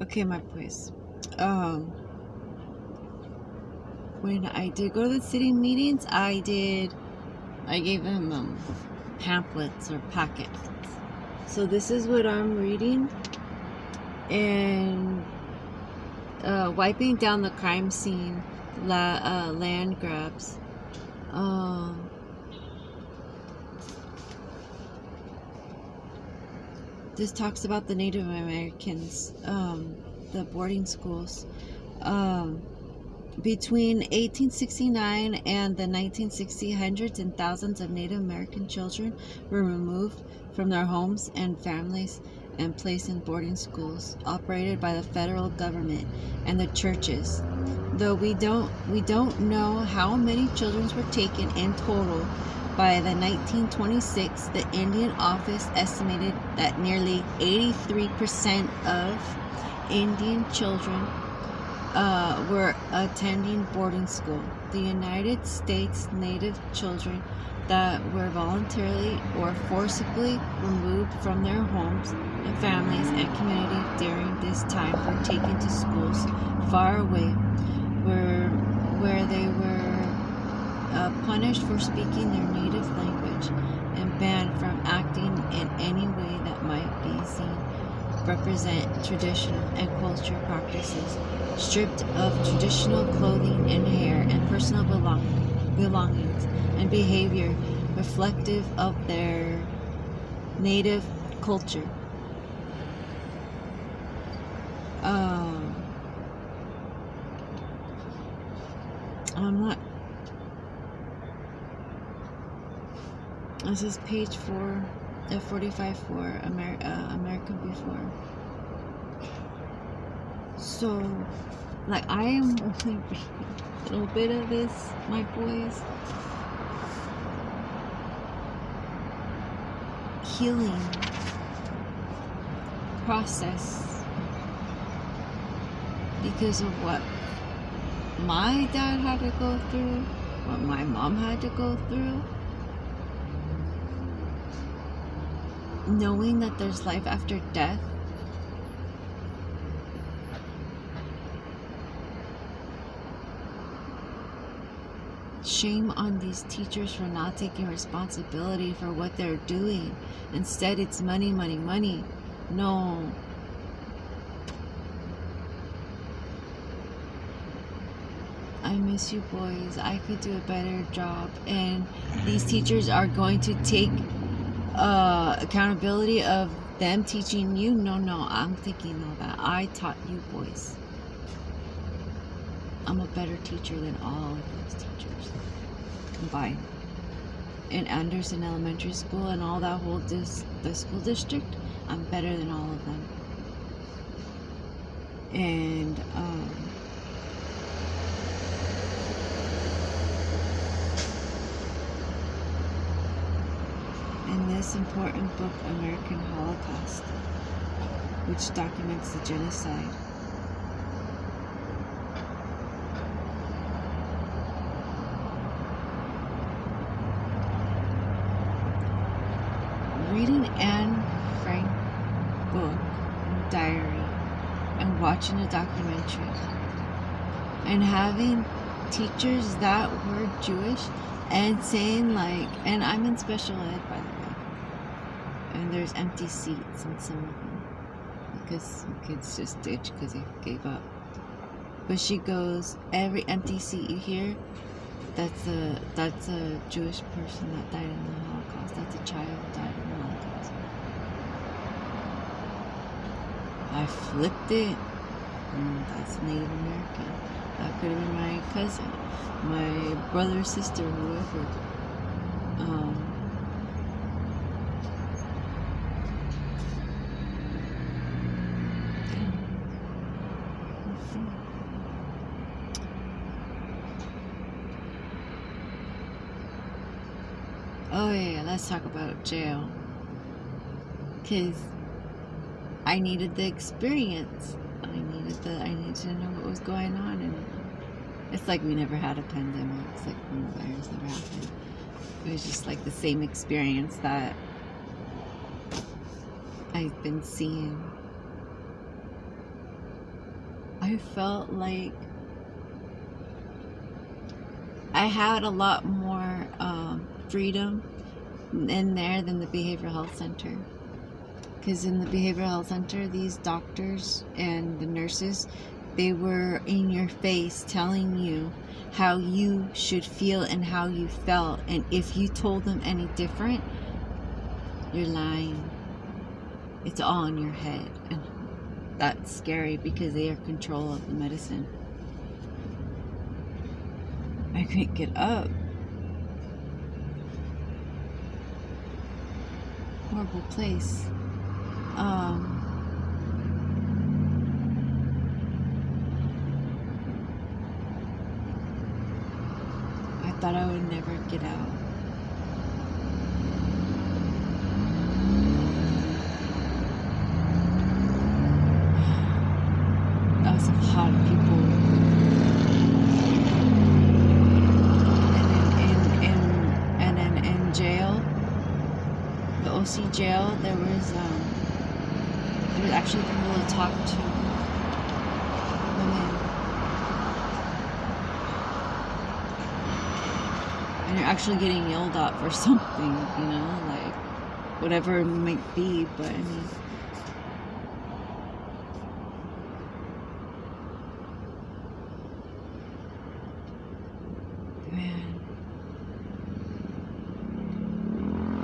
Okay, my boys. When I did go to the city meetings, I gave them pamphlets or packets. So this is what I'm reading. And wiping down the crime scene, land grabs. This talks about the Native Americans, the boarding schools. Between 1869 and the 1960s, hundreds and thousands of Native American children were removed from their homes and families and placed in boarding schools operated by the federal government and the churches. Though we don't know how many children were taken in total, by the 1926, the Indian Office estimated that nearly 83% of Indian children were attending boarding school. The United States Native children that were voluntarily or forcibly removed from their homes and families and community during this time were taken to schools far away, where they were punished for speaking their native language and banned from acting in any way that might be seen represent traditional and cultural practices, stripped of traditional clothing and hair and personal belongings and behavior reflective of their native culture. I'm not. This is page 45 for American Before. So, like, I am only reading a little bit of this, my boys. Healing process because of what my dad had to go through, what my mom had to go through. Knowing that there's life after death. Shame on these teachers for not taking responsibility for what they're doing. Instead, it's money, money, money. No. I miss you boys. I could do a better job. And these teachers are going to take accountability of them teaching you. No, I'm thinking all that. I taught you boys. I'm a better teacher than all of those teachers combined. In Anderson Elementary School and all that whole the school district, I'm better than all of them. And in this important book, American Holocaust, which documents the genocide, reading Anne Frank book, diary, and watching a documentary, and having teachers that were Jewish and saying like, and I'm in special ed, by the way, and there's empty seats in some of them because some kids just ditched because they gave up. But she goes, every empty seat you hear, that's a Jewish person that died in the Holocaust. That's a child that died in the Holocaust. I flipped it. That's Native American. That could have been my cousin, my brother, sister, whoever. Oh yeah, let's talk about jail. Because I needed the experience. I needed to know what was going on, and it's like we never had a pandemic. It's like coronavirus never happened. It was just like the same experience that I've been seeing. I felt like I had a lot more freedom in there than the behavioral health center. Because in the behavioral health center, these doctors and the nurses, they were in your face telling you how you should feel and how you felt. And if you told them any different, you're lying. It's all in your head. And that's scary because they are control of the medicine. I couldn't get up. Horrible place. I thought I would never get out. That was a lot of people. And then in jail, the OC jail, there was actually people to talk to women. And you're actually getting yelled at for something, like whatever it might be, but I mean, man.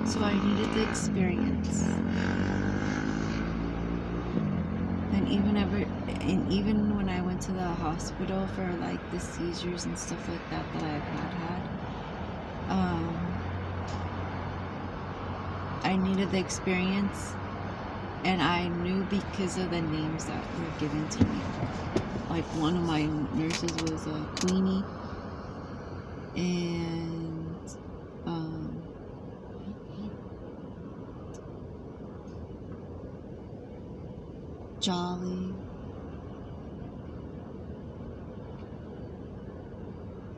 So I needed the experience. And even when I went to the hospital for like the seizures and stuff like that I've had, I needed the experience, and I knew because of the names that were given to me. Like one of my nurses was Queenie, and Jolly.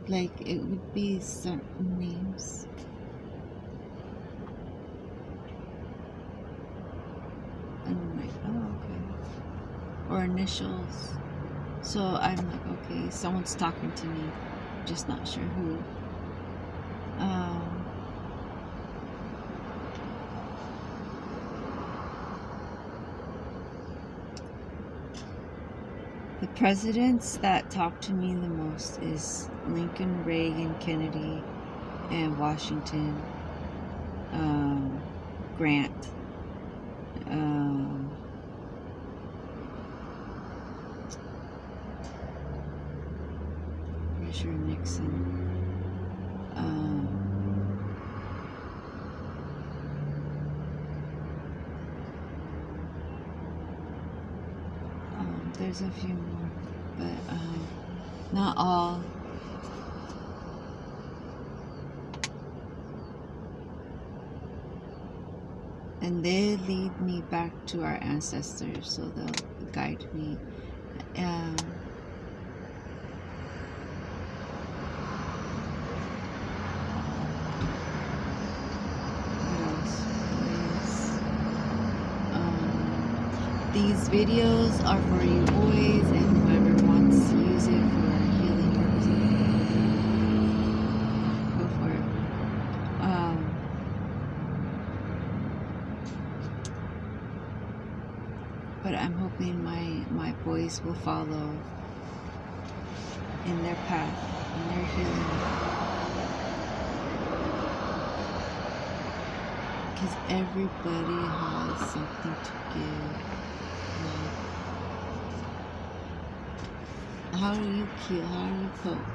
Like it would be certain names. And I'm like, oh, okay. Or initials. So I'm like, okay, someone's talking to me. I'm just not sure who. The presidents that talk to me the most is Lincoln, Reagan, Kennedy, and Washington, Grant, pretty sure Nixon, there's a few more, but not all. And they lead me back to our ancestors, so they'll guide me. These videos are for you boys and whoever wants to use it for healing purposes. Go for it. But I'm hoping my boys will follow in their path, in their healing. Because everybody has something to give. How do you heal? How do you cope?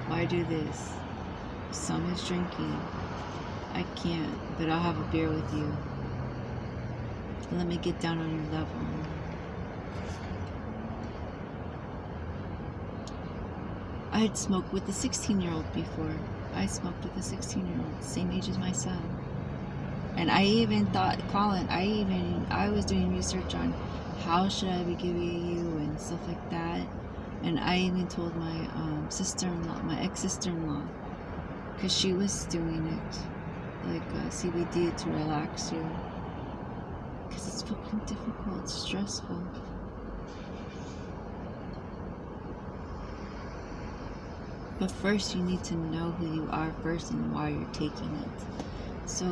Why do this? Some is drinking. I can't, but I'll have a beer with you. Let me get down on your level. I had smoked with a 16-year-old before. I smoked with a 16-year-old, same age as my son. And I even thought, Colin, I was doing research on how should I be giving you and stuff like that. And I even told my sister-in-law, my ex-sister-in-law, because she was doing it, like CBD to relax you. Because it's fucking difficult, it's stressful. But first, you need to know who you are first and why you're taking it. So,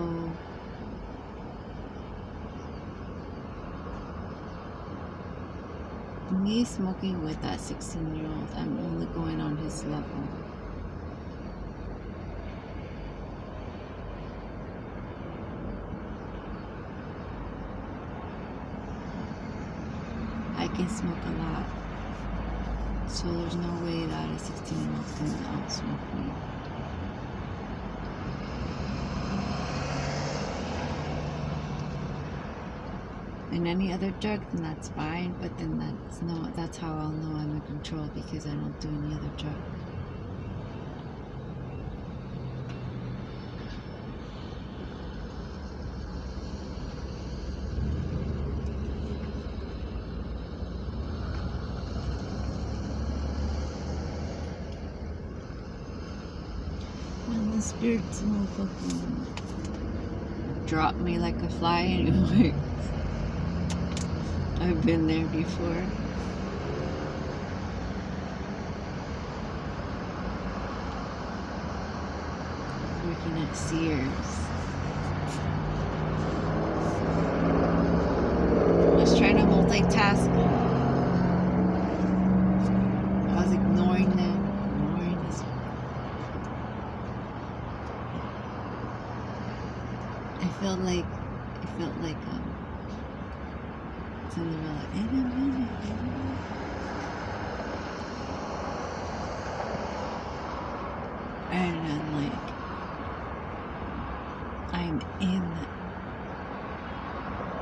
me smoking with that 16-year-old, I'm only going on his level. I can smoke a lot, so there's no way that a 16-year-old can outsmoke me. And any other drug, then that's fine, but then that's how I'll know I'm in control, because I don't do any other drug. And the spirits will fucking drop me like a fly anyway. I've been there before. Working at Sears. I was trying to multitask. I was ignoring them. Ignoring this. I felt like Cinderella, in a minute. And then like I'm in the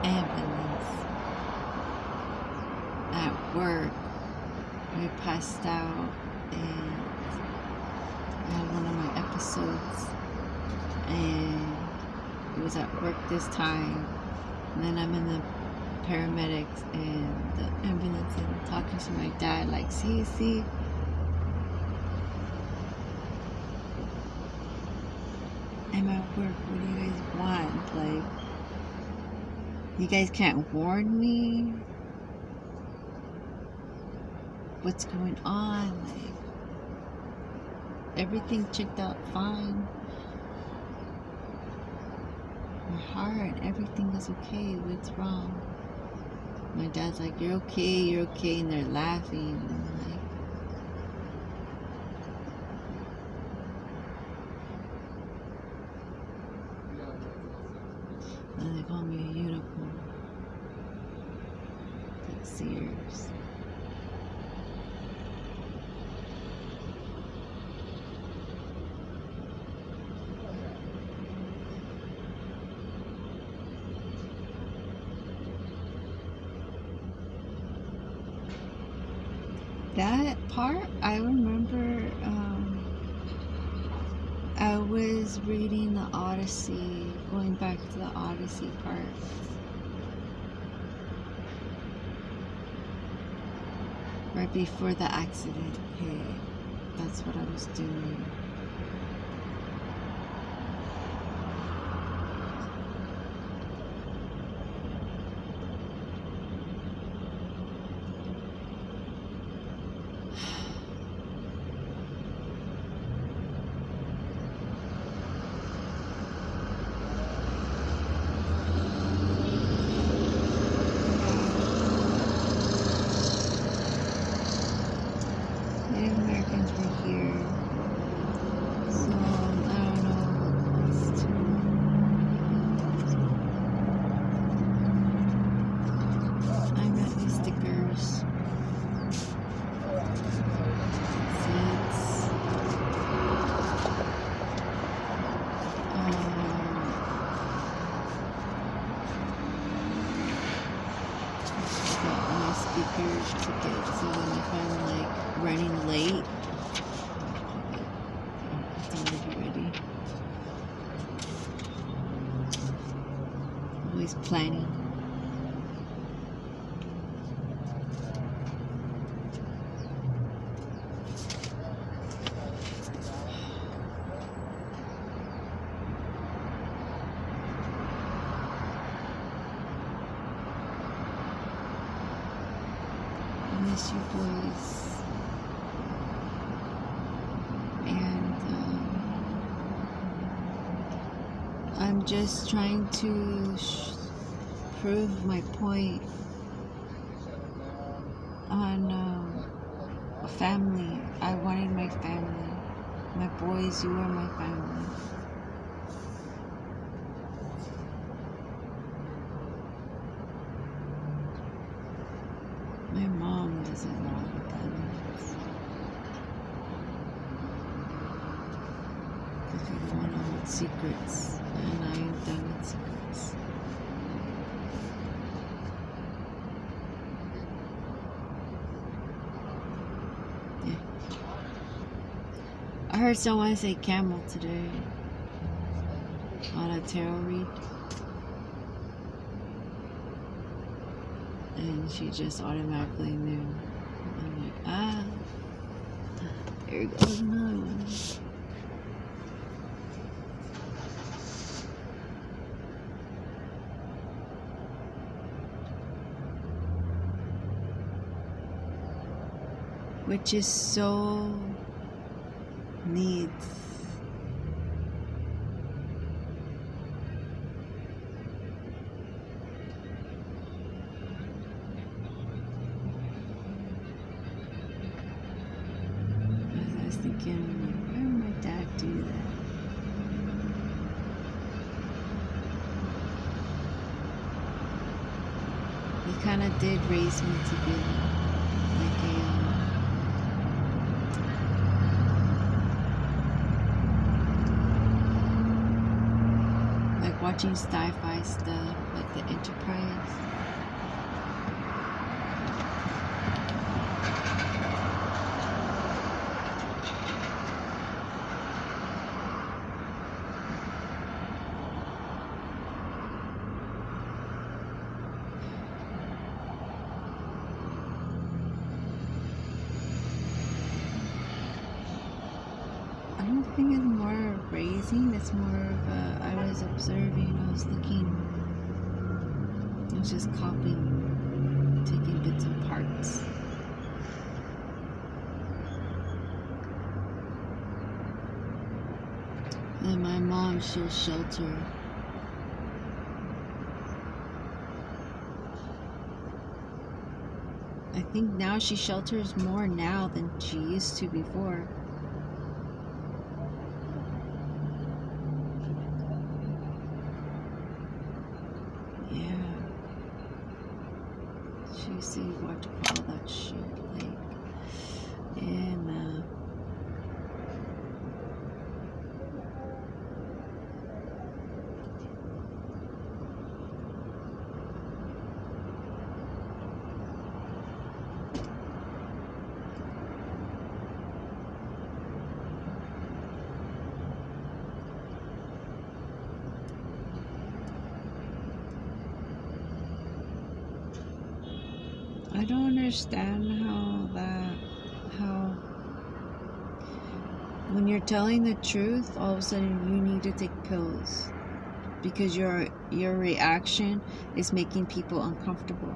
ambulance at work. I passed out and I had one of my episodes, and it was at work this time. And then I'm in the paramedics and the ambulance and talking to my dad like, see, I'm at work, what do you guys want? Like, you guys can't warn me? What's going on? Like, everything checked out fine. My heart, everything was okay. What's wrong? My dad's like, you're okay, and they're laughing. And they call me a unicorn. Like Sears. That part, I remember, I was reading the Odyssey, going back to the Odyssey part. Right before the accident hit. That's what I was doing. Native Americans were here, so I don't know what's too. I got these stickers, seeds, got my speakers tickets, so then if I'm like running late, I'm gonna be ready. Always planning. I miss you boys. I'm just trying to prove my point on family. I wanted my family. My boys, you are my family. My mom doesn't know what that means. Because we don't want to hold secrets, and I am done with secrets. Yeah. I heard someone say camel today on a tarot read. And she just automatically knew. I'm like, ah, here goes another one. Which is so needs. I was thinking, like, why would my dad do that? He kind of did raise me to be like a watching sci-fi stuff, like the Enterprise. I don't think it's more raising, it's more of I was observing, I was looking, I was just copying, taking bits and parts. And my mom, she'll shelter. I think now she shelters more now than she used to before. She used to watch all that shit, like, and I don't understand how when you're telling the truth, all of a sudden you need to take pills because your reaction is making people uncomfortable.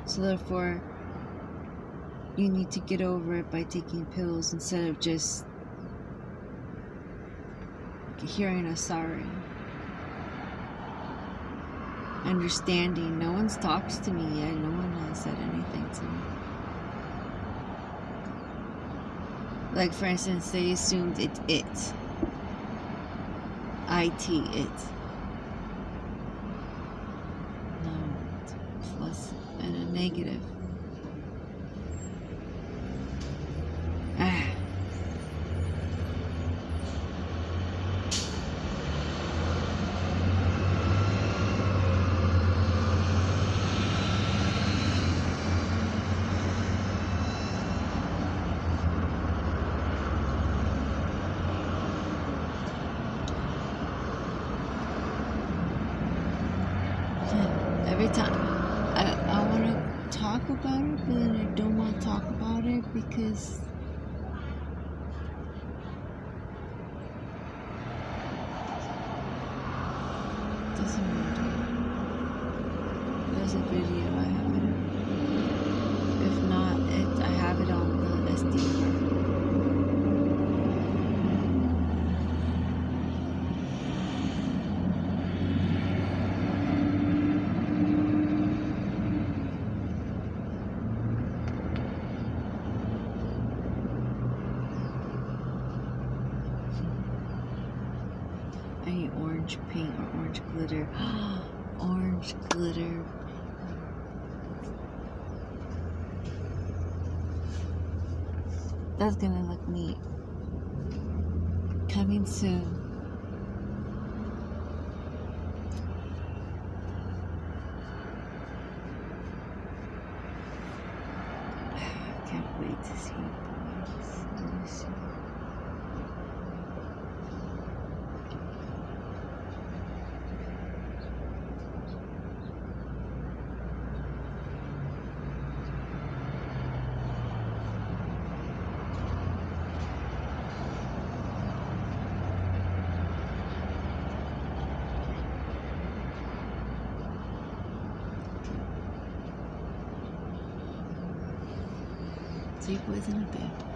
So therefore, you need to get over it by taking pills instead of just hearing a sorry. Understanding. No one's talks to me yet. No one has said anything to me. Like, for instance, they assumed it's it. It. No, it's plus and a negative. Ah. Every time I want to talk about it, but then I don't want to talk about it because it doesn't matter. There's a video, I have it. If not, I have it on the SD card. orange paint or orange glitter. Orange glitter. That's gonna look neat. Coming soon. Can't wait to see you boys. Let me see. See you boys in a bit.